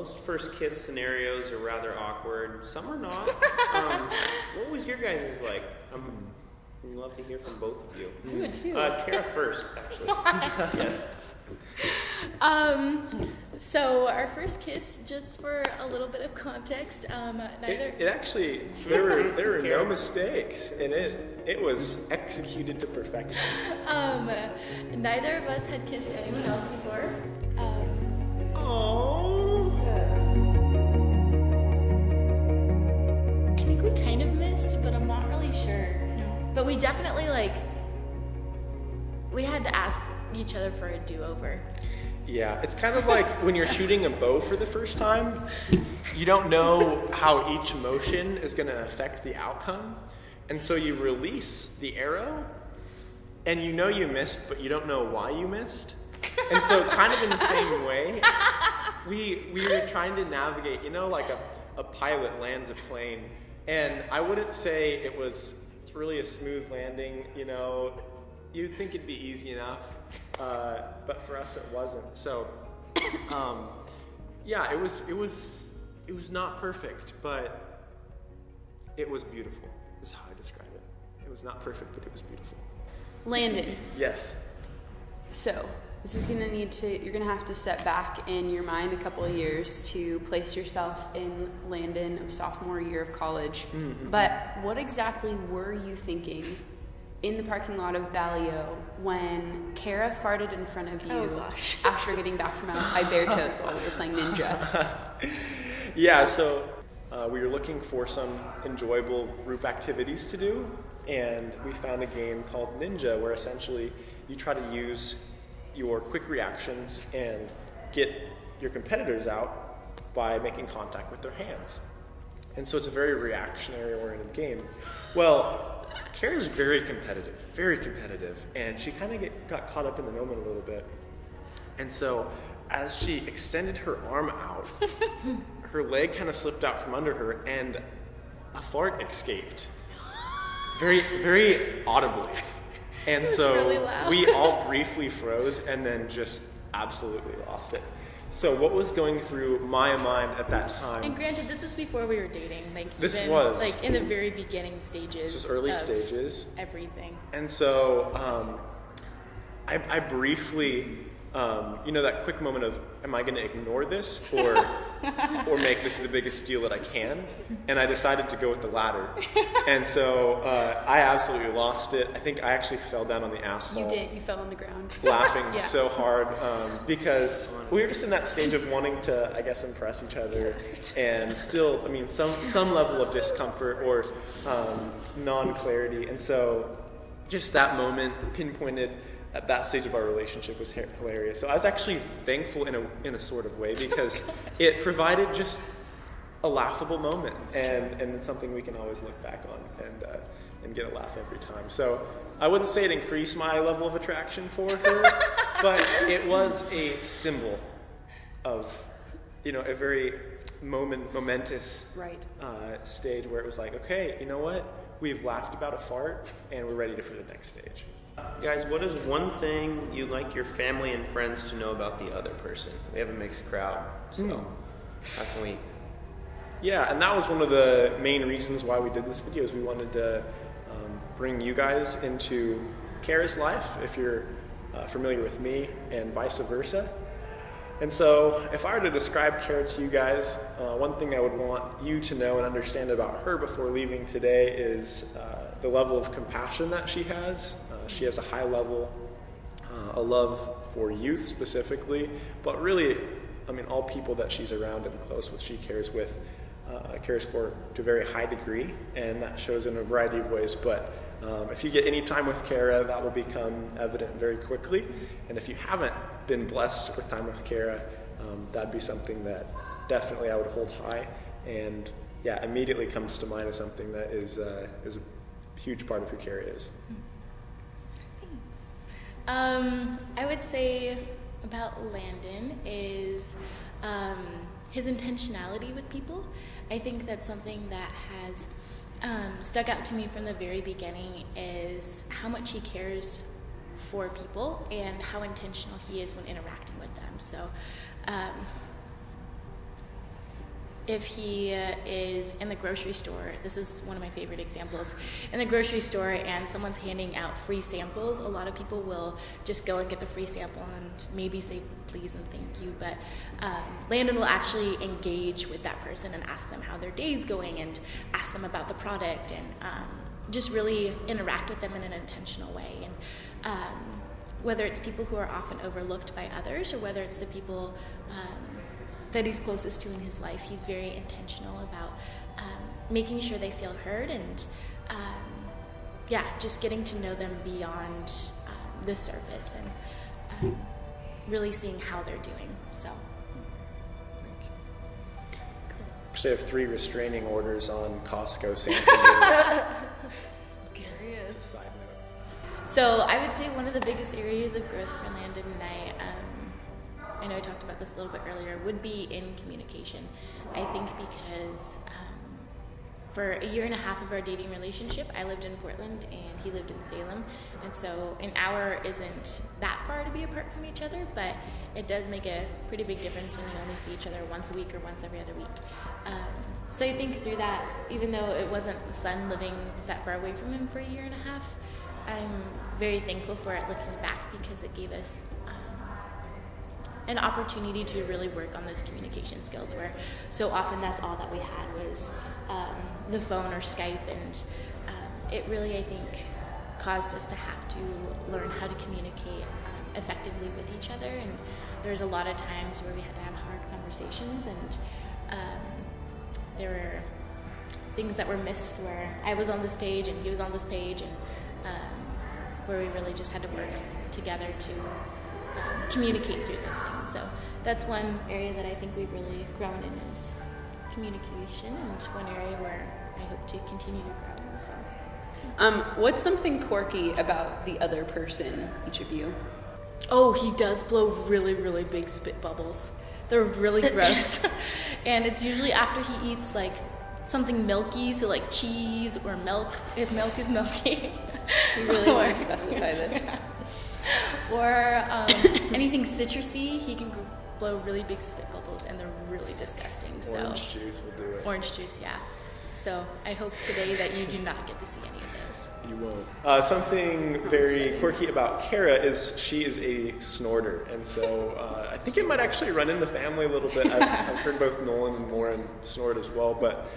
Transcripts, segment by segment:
most first kiss scenarios are rather awkward. Some are not. What was your guys' like? I'd love to hear from both of you. I would too. Cara first, actually. Yes. So our first kiss, just for a little bit of context, neither. It actually, there were no mistakes, and it was executed to perfection. Neither of us had kissed anyone else before. I think we kind of missed, but I'm not really sure. No. But we definitely we had to ask each other for a do-over. Yeah, it's kind of like when you're shooting a bow for the first time, you don't know how each motion is going to affect the outcome, and so you release the arrow, and you know you missed, but you don't know why you missed. And so kind of in the same way, we were trying to navigate, like a pilot lands a plane, and I wouldn't say it was really a smooth landing, you'd think it'd be easy enough, but for us it wasn't. So, yeah, it was not perfect, but it was beautiful, is how I describe it. It was not perfect, but it was beautiful. Landon. Yes. So, this is you're gonna have to step back in your mind a couple of years to place yourself in Landon of sophomore year of college. Mm-hmm. But what exactly were you thinking in the parking lot of Balliol when Cara farted in front of you after getting back from Alberto's while we were playing Ninja? Yeah, so we were looking for some enjoyable group activities to do, and we found a game called Ninja where essentially you try to use your quick reactions and get your competitors out by making contact with their hands. And so it's a very reactionary oriented game. Well, Cara's very competitive, and she kind of got caught up in the moment a little bit. And so as she extended her arm out, her leg kind of slipped out from under her, and a fart escaped. Very, very audibly. And so really loud. We all briefly froze and then just absolutely lost it. So what was going through my mind at that time? And granted, this is before we were dating. This was in the very beginning stages. This was early stages. Everything. And so I briefly, that quick moment of, am I going to ignore this or make this the biggest deal that I can? And I decided to go with the latter. And so I absolutely lost it. I think I actually fell down on the asphalt. You did. You fell on the ground. Laughing so hard because we were just in that stage of wanting to, I guess, impress each other, and still, some level of discomfort or non-clarity. And so just that moment pinpointed at that stage of our relationship was hilarious. So I was actually thankful in a sort of way because it provided just a laughable moment, and it's something we can always look back on and get a laugh every time. So I wouldn't say it increased my level of attraction for her, but it was a symbol of, a very momentous stage where it was like, okay, you know what? We've laughed about a fart, and we're ready for the next stage. Guys, what is one thing you'd like your family and friends to know about the other person? We have a mixed crowd, so how can we... Yeah, and that was one of the main reasons why we did this video, is we wanted to bring you guys into Cara's life, if you're familiar with me, and vice versa. And so, if I were to describe Cara to you guys, one thing I would want you to know and understand about her before leaving today is the level of compassion that she has. She has a high level, a love for youth specifically, but really, all people that she's around and close with, she cares for to a very high degree, and that shows in a variety of ways. But if you get any time with Cara, that will become evident very quickly. And if you haven't been blessed with time with Cara, that'd be something that definitely I would hold high, and immediately comes to mind as something that is a huge part of who Cara is. I would say about Landon is his intentionality with people. I think that's something that has stuck out to me from the very beginning, is how much he cares for people and how intentional he is when interacting with them. So if he is in the grocery store, this is one of my favorite examples, in the grocery store and someone's handing out free samples, a lot of people will just go and get the free sample and maybe say please and thank you, but Landon will actually engage with that person and ask them how their day's going and ask them about the product and just really interact with them in an intentional way. And whether it's people who are often overlooked by others or whether it's the people that he's closest to in his life, he's very intentional about making sure they feel heard and just getting to know them beyond the surface and really seeing how they're doing. So, actually, I have 3 restraining orders on Costco sampling. It's a side note. So I would say one of the biggest areas of growth for Landon and I know I talked about this a little bit earlier, would be in communication. I think because for a year and a half of our dating relationship, I lived in Portland and he lived in Salem. And so an hour isn't that far to be apart from each other, but it does make a pretty big difference when you only see each other once a week or once every other week. So I think through that, even though it wasn't fun living that far away from him for a year and a half, I'm very thankful for it looking back because it gave us an opportunity to really work on those communication skills where so often that's all that we had was the phone or Skype, and it really, I think, caused us to have to learn how to communicate effectively with each other. And there's a lot of times where we had to have hard conversations, and there were things that were missed where I was on this page and he was on this page, and where we really just had to work together to communicate through those things. So that's one area that I think we've really grown in is communication, and one area where I hope to continue to grow in. So. What's something quirky about the other person, each of you? Oh, he does blow really, really big spit bubbles. They're really gross. And it's usually after he eats like something milky, so like cheese or milk, if milk is milky. You really want to specify this. Or anything citrusy, he can blow really big spit bubbles, and they're really disgusting. Orange juice will do it. Orange juice, yeah. So I hope today that you do not get to see any of those. You won't. Something very quirky about Cara is she is a snorter, and so I think it might actually run in the family a little bit. I've heard both Nolan and Lauren snort as well, but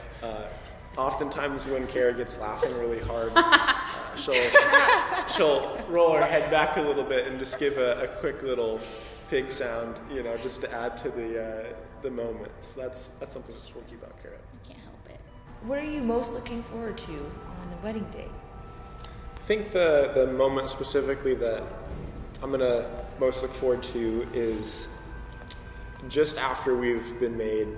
oftentimes when Cara gets laughing really hard, she'll roll her head back a little bit and just give a quick little pig sound, just to add to the moment. So that's something that's quirky about Cara. I can't help it. What are you most looking forward to on the wedding day? I think the moment specifically that I'm going to most look forward to is just after we've been made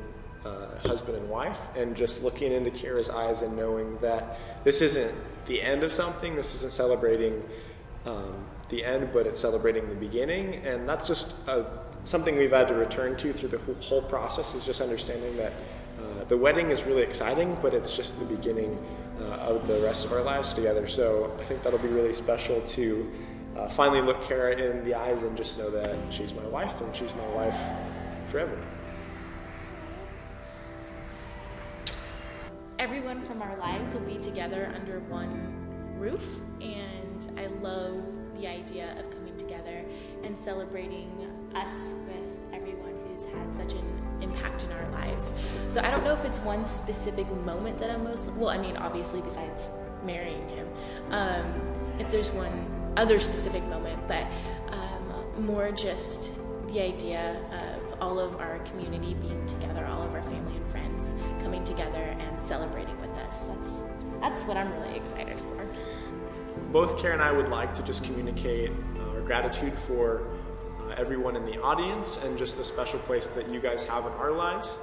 husband and wife, and just looking into Cara's eyes and knowing that this isn't the end of something, this isn't celebrating the end, but it's celebrating the beginning. And that's just something we've had to return to through the whole process, is just understanding that the wedding is really exciting, but it's just the beginning of the rest of our lives together. So I think that'll be really special to finally look Cara in the eyes and just know that she's my wife, and she's my wife forever. Everyone from our lives will be together under one roof, and I love the idea of coming together and celebrating us with everyone who's had such an impact in our lives. So I don't know if it's one specific moment that I'm most, well, I mean, obviously besides marrying him, if there's one other specific moment, but more just the idea of all of our community being together, all of our family and friends coming together and celebrating with us. That's what I'm really excited for. Both Cara and I would like to just communicate our gratitude for everyone in the audience and just the special place that you guys have in our lives.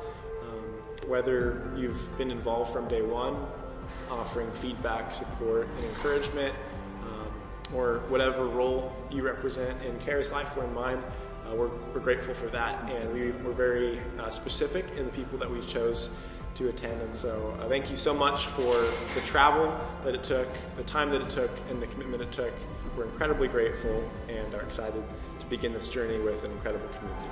Whether you've been involved from day one, offering feedback, support, and encouragement, or whatever role you represent in Cara's life or in mine, we're grateful for that, and we're very specific in the people that we chose to attend. And so thank you so much for the travel that it took, the time that it took, and the commitment it took. We're incredibly grateful and are excited to begin this journey with an incredible community.